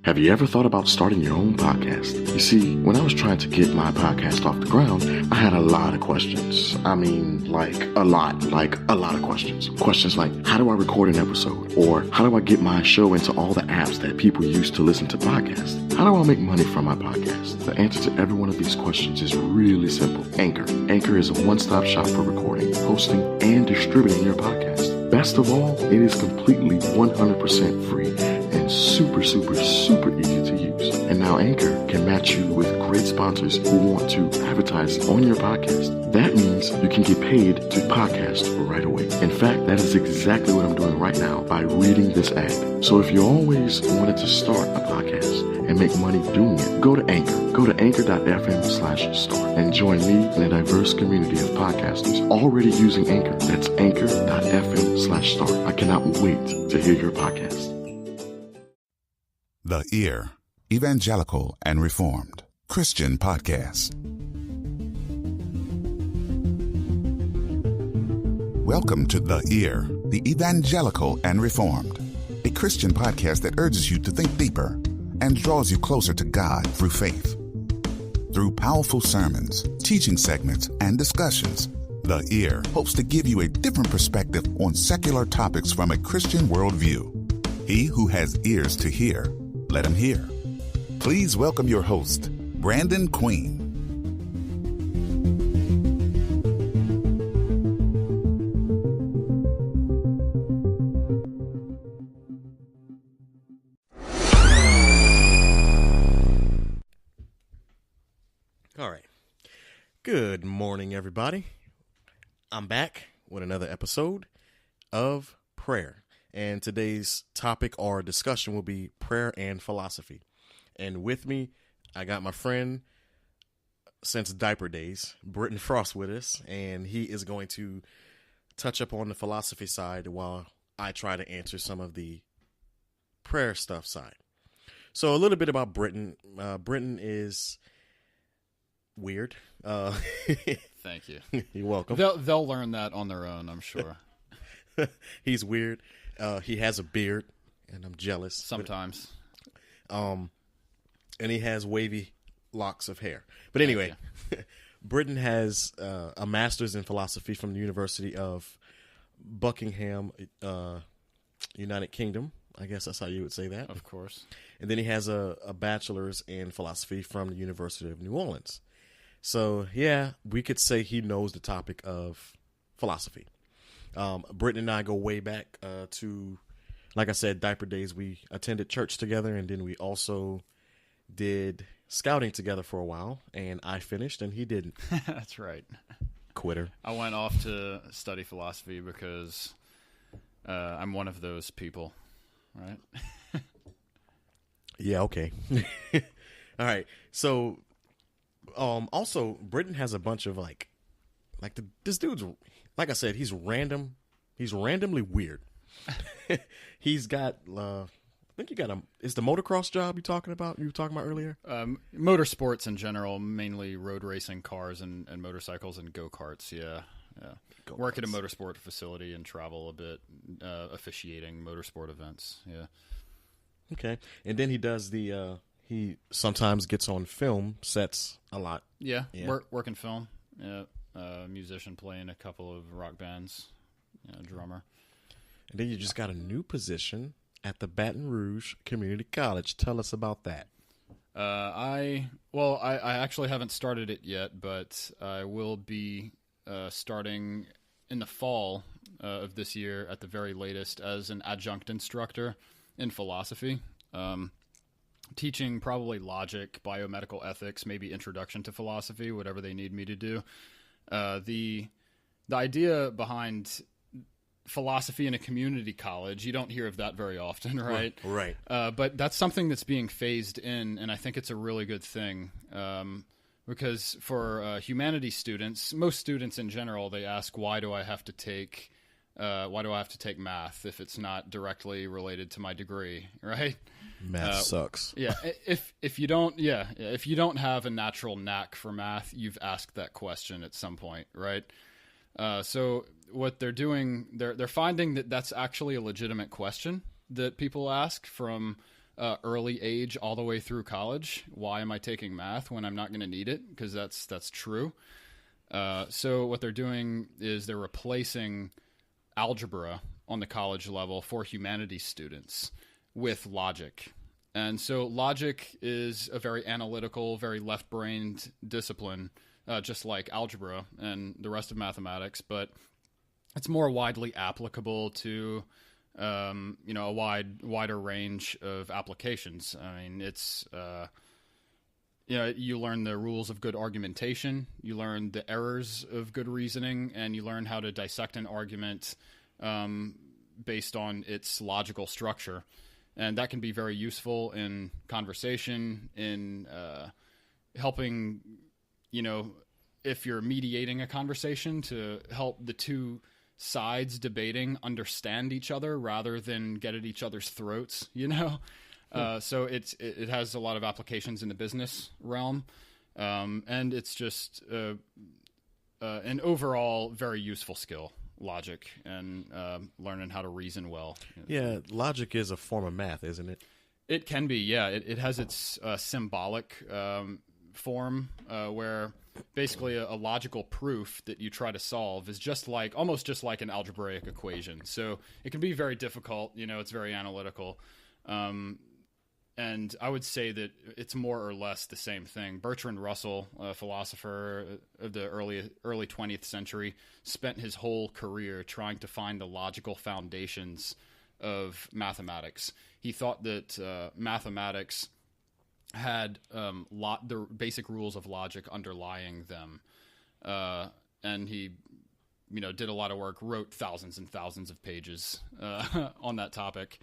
Have you ever thought about starting your own podcast? You see, when I was trying to get my podcast off the ground, I had a lot of questions. I mean, a lot of questions. Questions like, how do I record an episode? Or how do I get my show into all the apps that people use to listen to podcasts? How do I make money from my podcast? The answer to every one of these questions is really simple. Anchor. Anchor is a one-stop shop for recording, hosting, and distributing your podcast. Best of all, it is completely 100% free and super easy to use. And now Anchor can match you with great sponsors who want to advertise on your podcast. That means you can get paid to podcast right away. In fact, that is exactly what I'm doing right now by reading this ad. So if you always wanted to start a podcast and make money doing it, go to Anchor. Go to anchor.fm/start and join me in a diverse community of podcasters already using Anchor. That's anchor.fm/start. I cannot wait to hear your podcast. The Ear, Evangelical and Reformed Christian Podcast. Welcome to The Ear, the Evangelical and Reformed, a Christian podcast that urges you to think deeper and draws you closer to God through faith. Through powerful sermons, teaching segments, and discussions, The Ear hopes to give you a different perspective on secular topics from a Christian worldview. He who has ears to hear, let him hear. Please welcome your host, Brandon Queen. All right. Good morning, everybody. I'm back with another episode of Prayer. And today's topic or discussion will be prayer and philosophy. And with me, I got my friend since diaper days, Britton Frost, with us. And he is going to touch up on the philosophy side while I try to answer some of the prayer stuff side. So a little bit about Britton. Britton is weird. Thank you. You're welcome. They'll learn that on their own, I'm sure. He's weird. He has a beard, and I'm jealous. Sometimes. And he has wavy locks of hair. But anyway, Britton has a master's in philosophy from the University of Buckingham, United Kingdom. I guess that's how you would say that. Of course. And then he has a bachelor's in philosophy from the University of New Orleans. So, yeah, we could say he knows the topic of philosophy. Britton and I go way back to, like I said, diaper days. We attended church together, and then we also did scouting together for a while, and I finished, and he didn't. That's right. Quitter. I went off to study philosophy because I'm one of those people, right? Yeah, okay. All right. So, also, Britton has a bunch of, this dude's... Like I said, he's random. He's randomly weird. He's got, I think you got is the motocross job you were talking about earlier? Motorsports in general, mainly road racing cars and motorcycles and go-karts, yeah. Go-karts. Work at a motorsport facility and travel a bit, officiating motorsport events, yeah. Okay. And then he does he sometimes gets on film sets a lot. Yeah. Work in film, yeah. Musician playing a couple of rock bands, drummer. And then you just got a new position at the Baton Rouge Community College. Tell us about that. I actually haven't started it yet, but I will be starting in the fall of this year at the very latest as an adjunct instructor in philosophy. Teaching probably logic, biomedical ethics, maybe introduction to philosophy, whatever they need me to do. The idea behind philosophy in a community college, you don't hear of that very often, right? Right. But that's something that's being phased in, and I think it's a really good thing. Because for humanities students, most students in general, they ask, why do I have to take math if it's not directly related to my degree, right? Math sucks. Yeah, if you don't have a natural knack for math, you've asked that question at some point, right? So what they're doing, they're finding that that's actually a legitimate question that people ask from early age all the way through college. Why am I taking math when I'm not going to need it? Because that's true. So what they're doing is they're replacing algebra on the college level for humanities students with logic. And so logic is a very analytical, very left-brained discipline, just like algebra and the rest of mathematics, but it's more widely applicable to a wider range of applications. I mean, it's you learn the rules of good argumentation, you learn the errors of good reasoning, and you learn how to dissect an argument based on its logical structure. And that can be very useful in conversation, in helping, if you're mediating a conversation, to help the two sides debating understand each other rather than get at each other's throats, So it has a lot of applications in the business realm. And it's just an overall very useful skill. Logic and learning how to reason well. Yeah, logic is a form of math, isn't it? It can be, yeah. It has its symbolic form where basically a logical proof that you try to solve is almost just like an algebraic equation. So it can be very difficult. It's very analytical. And I would say that it's more or less the same thing. Bertrand Russell, a philosopher of the early 20th century, spent his whole career trying to find the logical foundations of mathematics. He thought that mathematics had the basic rules of logic underlying them. And he did a lot of work, wrote thousands and thousands of pages on that topic.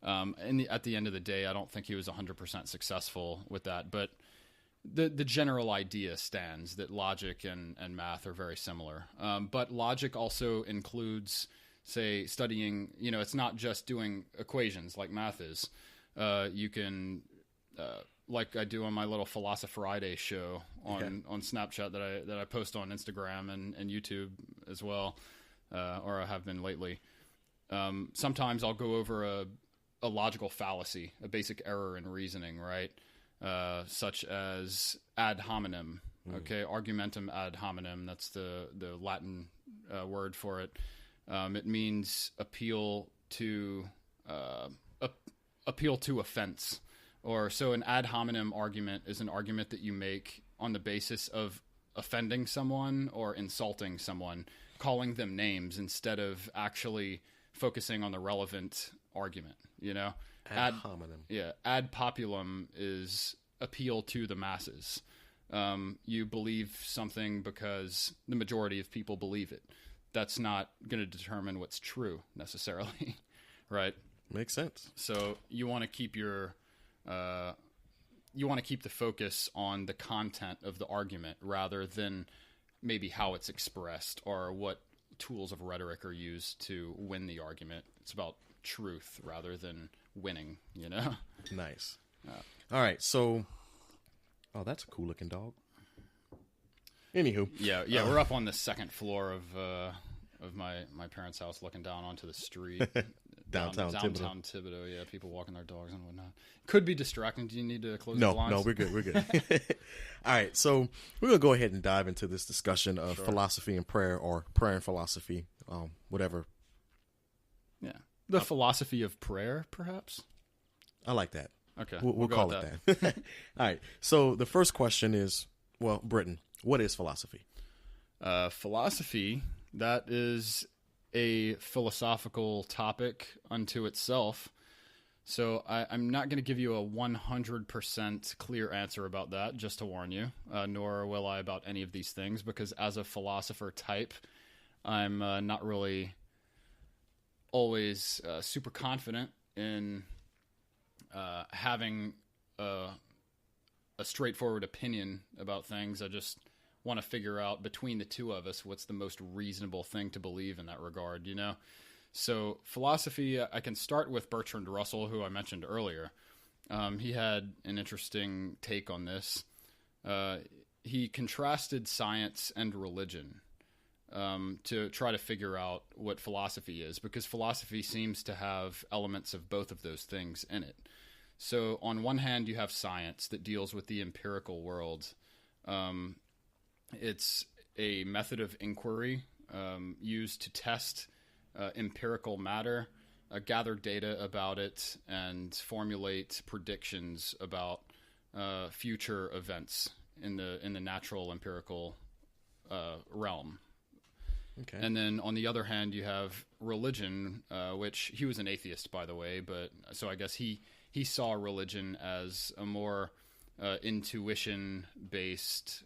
At the end of the day, I don't think he was 100% successful with that, but the general idea stands that logic and math are very similar. But logic also includes, say, studying, it's not just doing equations like math is. You can, like I do on my little Philosophy Friday show on Snapchat that I post on Instagram and YouTube as well, or I have been lately. Sometimes I'll go over a logical fallacy, a basic error in reasoning, right? Such as ad hominem, okay? Argumentum ad hominem, that's the Latin word for it. It means appeal to offense. So an ad hominem argument is an argument that you make on the basis of offending someone or insulting someone, calling them names instead of actually focusing on the relevant argument. Ad hominem. Yeah, ad populum is appeal to the masses. You believe something because the majority of people believe it. That's not going to determine what's true necessarily, right? Makes sense. So you want to keep the focus on the content of the argument rather than maybe how it's expressed or what tools of rhetoric are used to win the argument. It's about truth rather than winning, Nice. All right, so that's a cool looking dog. Anywho, yeah, we're up on the second floor of my parents' house, looking down onto the street. downtown Thibodaux. Yeah, people walking their dogs and whatnot. Could be distracting. Do you need to close the blinds? No, we're good. All right, so we're gonna go ahead and dive into this discussion of philosophy and prayer, or prayer and philosophy, whatever. Yeah. The philosophy of prayer, perhaps? I like that. Okay. We'll call it that. All right. So the first question is, Britton, what is philosophy? Philosophy, that is a philosophical topic unto itself. So I'm not going to give you a 100% clear answer about that, just to warn you, nor will I about any of these things, because as a philosopher type, I'm not really always super confident in having a straightforward opinion about things. I just want to figure out between the two of us what's the most reasonable thing to believe in that regard, So philosophy, I can start with Bertrand Russell, who I mentioned earlier. He had an interesting take on this. He contrasted science and religion to try to figure out what philosophy is, because philosophy seems to have elements of both of those things in it. So on one hand, you have science that deals with the empirical world. It's a method of inquiry used to test empirical matter, gather data about it, and formulate predictions about future events in the natural empirical realm. Okay. And then on the other hand, you have religion, which he was an atheist, by the way, but so I guess he saw religion as a more intuition-based,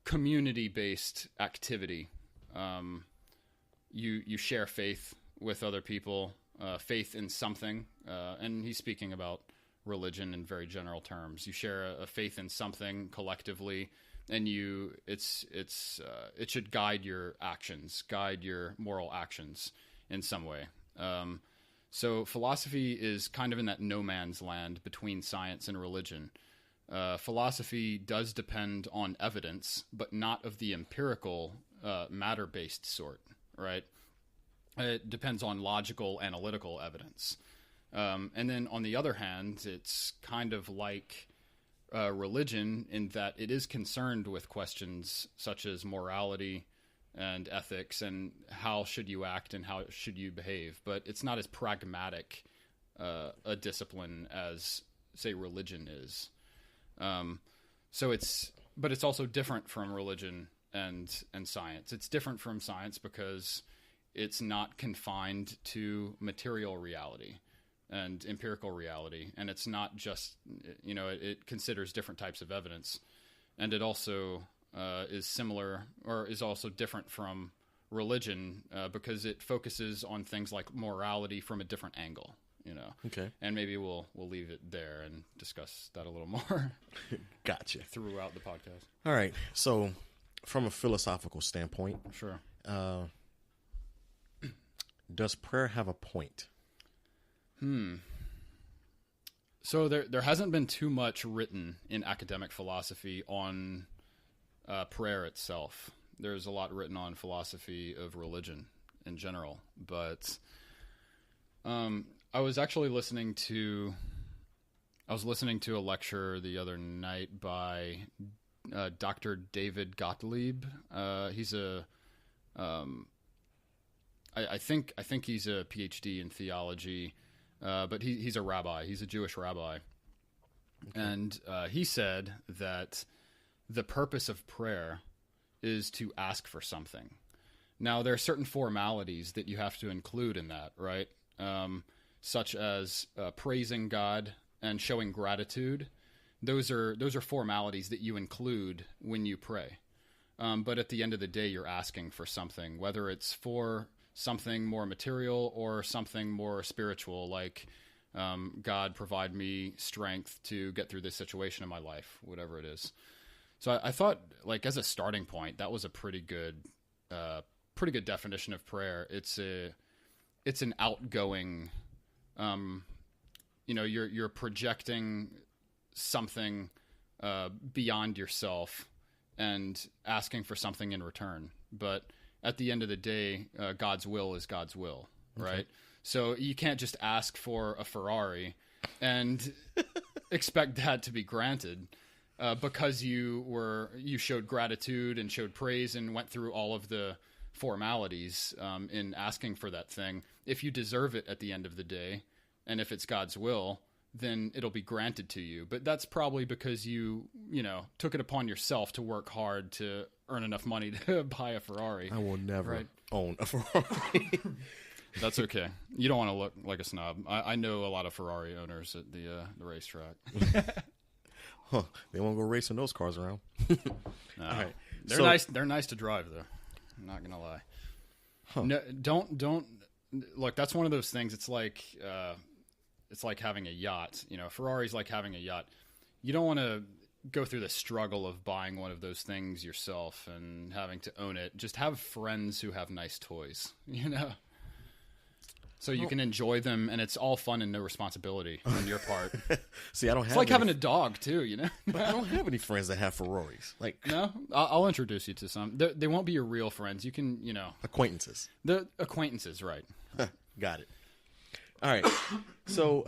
community-based activity. You share faith with other people, faith in something, and he's speaking about religion in very general terms. You share a faith in something collectively, and it should guide your actions, guide your moral actions in some way. So philosophy is kind of in that no man's land between science and religion. Philosophy does depend on evidence, but not of the empirical, matter-based sort, right? It depends on logical, analytical evidence. And then on the other hand, it's kind of like religion in that it is concerned with questions such as morality and ethics and how should you act and how should you behave. But it's not as pragmatic a discipline as, say, religion is. But it's also different from religion and science. It's different from science because it's not confined to material reality and empirical reality, and it's not just, it considers different types of evidence, and it also is similar or is also different from religion because it focuses on things like morality from a different angle, Okay. And maybe we'll leave it there and discuss that a little more. Gotcha. Throughout the podcast. All right. So, from a philosophical standpoint, Sure. Does prayer have a point? So there hasn't been too much written in academic philosophy on prayer itself. There's a lot written on philosophy of religion in general, but I was listening to a lecture the other night by Dr. David Gotthlieb. He's I think he's a PhD in theology, but he's a rabbi. He's a Jewish rabbi. Okay. And he said that the purpose of prayer is to ask for something. Now, there are certain formalities that you have to include in that, right? Such as praising God and showing gratitude. Those are formalities that you include when you pray. But at the end of the day, you're asking for something, whether it's for something more material or something more spiritual, like God provide me strength to get through this situation in my life, whatever it is. So I thought, like, as a starting point, that was a pretty good definition of prayer. It's an outgoing, you're projecting something beyond yourself and asking for something in return. But at the end of the day, God's will is God's will, right? Okay. So you can't just ask for a Ferrari and expect that to be granted because you showed gratitude and showed praise and went through all of the formalities in asking for that thing. If you deserve it at the end of the day, and if it's God's will, then it'll be granted to you. But that's probably because you took it upon yourself to work hard to earn enough money to buy a Ferrari. I will never own a Ferrari. That's okay. You don't want to look like a snob. I know a lot of Ferrari owners at the racetrack. Huh. They won't go racing those cars around. No. All right. They're nice. They're nice to drive, though. I'm not gonna lie. Huh. No, don't look. That's one of those things. It's like having a yacht. Ferrari's like having a yacht. You don't want to go through the struggle of buying one of those things yourself and having to own it. Just have friends who have nice toys. So you can enjoy them, and it's all fun and no responsibility on your part. See, I don't have. It's like having a dog too, But I don't have any friends that have Ferraris. No, I'll introduce you to some. They won't be your real friends. You can, acquaintances. The acquaintances, right? Got it. All right. So